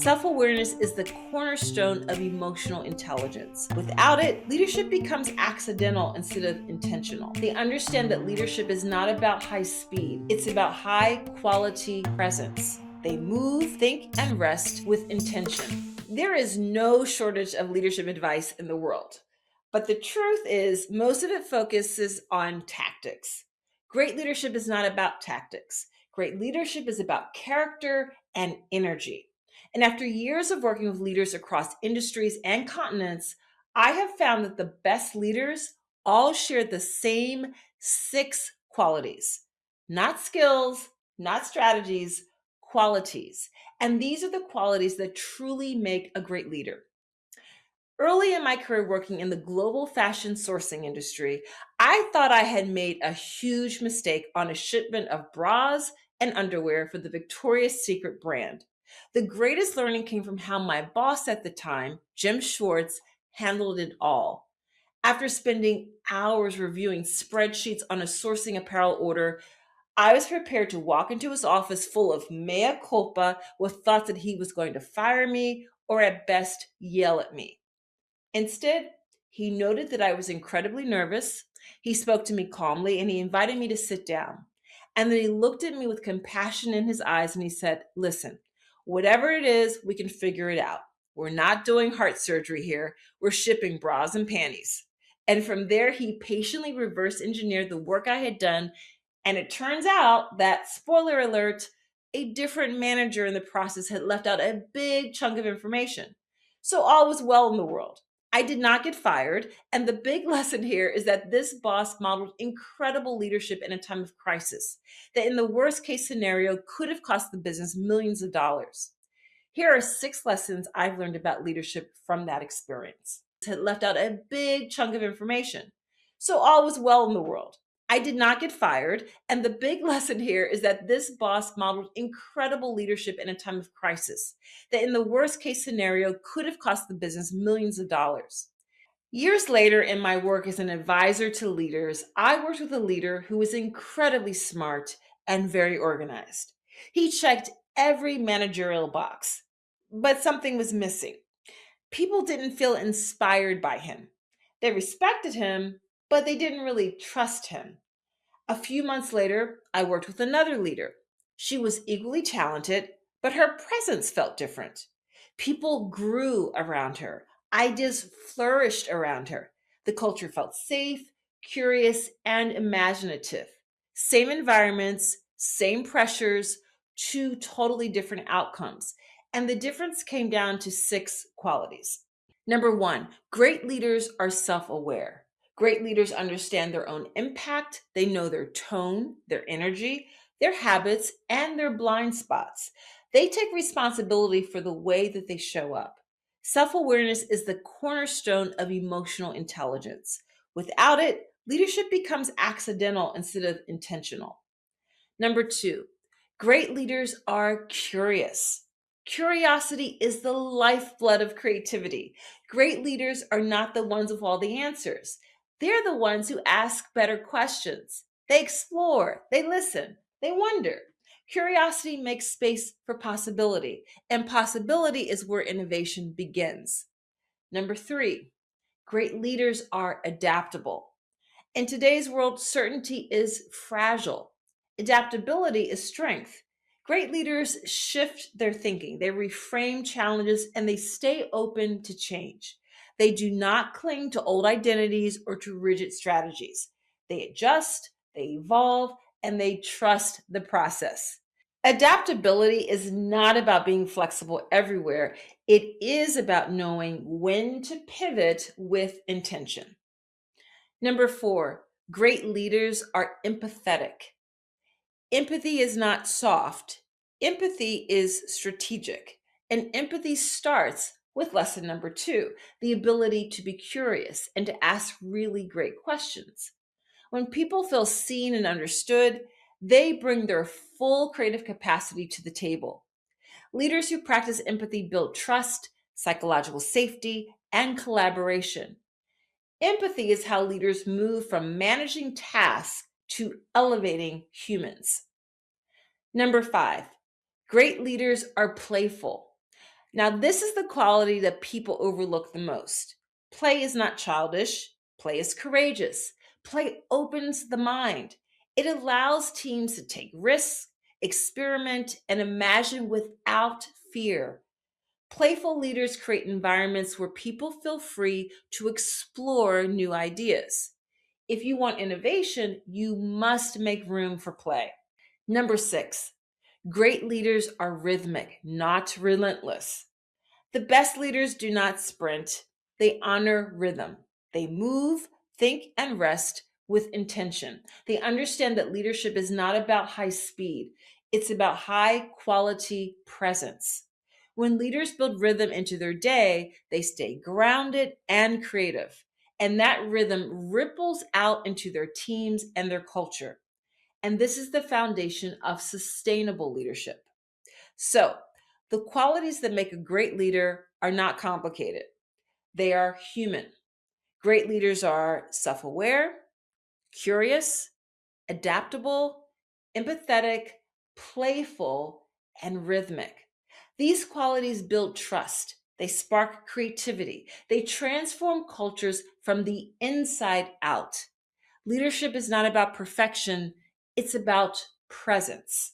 Self-awareness is the cornerstone of emotional intelligence. Without it, leadership becomes accidental instead of intentional. They understand that leadership is not about high speed, it's about high quality presence. They move, think, and rest with intention. There is no shortage of leadership advice in the world, but the truth is, most of it focuses on tactics. Great leadership is not about tactics. Great leadership is about character and energy. And after years of working with leaders across industries and continents, I have found that the best leaders all share the same 6 qualities, not skills, not strategies, qualities. And these are the qualities that truly make a great leader. Early in my career working in the global fashion sourcing industry, I thought I had made a huge mistake on a shipment of bras and underwear for the Victoria's Secret brand. The greatest learning came from how my boss at the time, Jim Schwartz, handled it all. After spending hours reviewing spreadsheets on a sourcing apparel order, I was prepared to walk into his office full of mea culpa with thoughts that he was going to fire me or at best yell at me. Instead, he noted that I was incredibly nervous. He spoke to me calmly and he invited me to sit down. And then he looked at me with compassion in his eyes and he said, "Listen, whatever it is, we can figure it out. We're not doing heart surgery here. We're shipping bras and panties." And from there, he patiently reverse engineered the work I had done. And it turns out that, spoiler alert, a different manager in the process had left out a big chunk of information. So all was well in the world. I did not get fired. And the big lesson here is that this boss modeled incredible leadership in a time of crisis, that in the worst case scenario could have cost the business millions of dollars. Here are 6 lessons I've learned about leadership from that experience. Had left out a big chunk of information. So all was well in the world. I did not get fired. And the big lesson here is that this boss modeled incredible leadership in a time of crisis, that in the worst case scenario could have cost the business millions of dollars. Years later, in my work as an advisor to leaders, I worked with a leader who was incredibly smart and very organized. He checked every managerial box, but something was missing. People didn't feel inspired by him. They respected him, but they didn't really trust him. A few months later, I worked with another leader. She was equally talented, but her presence felt different. People grew around her. Ideas flourished around her. The culture felt safe, curious, and imaginative. Same environments, same pressures, 2 totally different outcomes. And the difference came down to 6 qualities. Number 1, great leaders are self aware. Great leaders understand their own impact. They know their tone, their energy, their habits, and their blind spots. They take responsibility for the way that they show up. Self awareness is the cornerstone of emotional intelligence. Without it, leadership becomes accidental instead of intentional. Number 2, great leaders are curious. Curiosity is the lifeblood of creativity. Great leaders are not the ones with all the answers. They're the ones who ask better questions. They explore, they listen, they wonder. Curiosity makes space for possibility, and possibility is where innovation begins. Number 3, great leaders are adaptable. In today's world, certainty is fragile. Adaptability is strength. Great leaders shift their thinking, they reframe challenges, and they stay open to change. They do not cling to old identities or to rigid strategies. They adjust, they evolve, and they trust the process. Adaptability is not about being flexible everywhere. It is about knowing when to pivot with intention. Number 4, great leaders are empathetic. Empathy is not soft, empathy is strategic. And empathy starts with lesson number 2, the ability to be curious and to ask really great questions. When people feel seen and understood, they bring their full creative capacity to the table. Leaders who practice empathy build trust, psychological safety, and collaboration. Empathy is how leaders move from managing tasks to elevating humans. Number 5, great leaders are playful. Now, this is the quality that people overlook the most. Play is not childish, play is courageous. Play opens the mind. It allows teams to take risks, experiment, and imagine without fear. Playful leaders create environments where people feel free to explore new ideas. If you want innovation, you must make room for play. Number six, great leaders are rhythmic, not relentless. The best leaders do not sprint, they honor rhythm. They move, think, and rest with intention. They understand that leadership is not about high speed, it's about high quality presence. When leaders build rhythm into their day, they stay grounded and creative. And that rhythm ripples out into their teams and their culture. And this is the foundation of sustainable leadership. So, the qualities that make a great leader are not complicated, they are human. Great leaders are self aware, curious, adaptable, empathetic, playful, and rhythmic. These qualities build trust. They spark creativity. They transform cultures from the inside out. Leadership is not about perfection, it's about presence.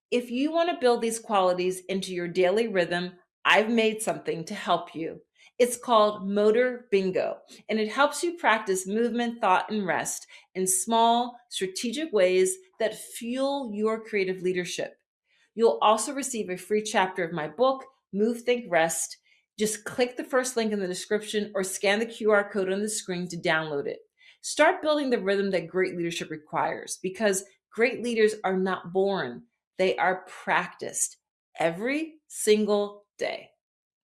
If you want to build these qualities into your daily rhythm, I've made something to help you. It's called Motor Bingo, and it helps you practice movement, thought, and rest in small, strategic ways that fuel your creative leadership. You'll also receive a free chapter of my book, Move, Think, Rest. Just click the first link in the description or scan the QR code on the screen to download it. Start building the rhythm that great leadership requires because great leaders are not born, they are practiced every single day.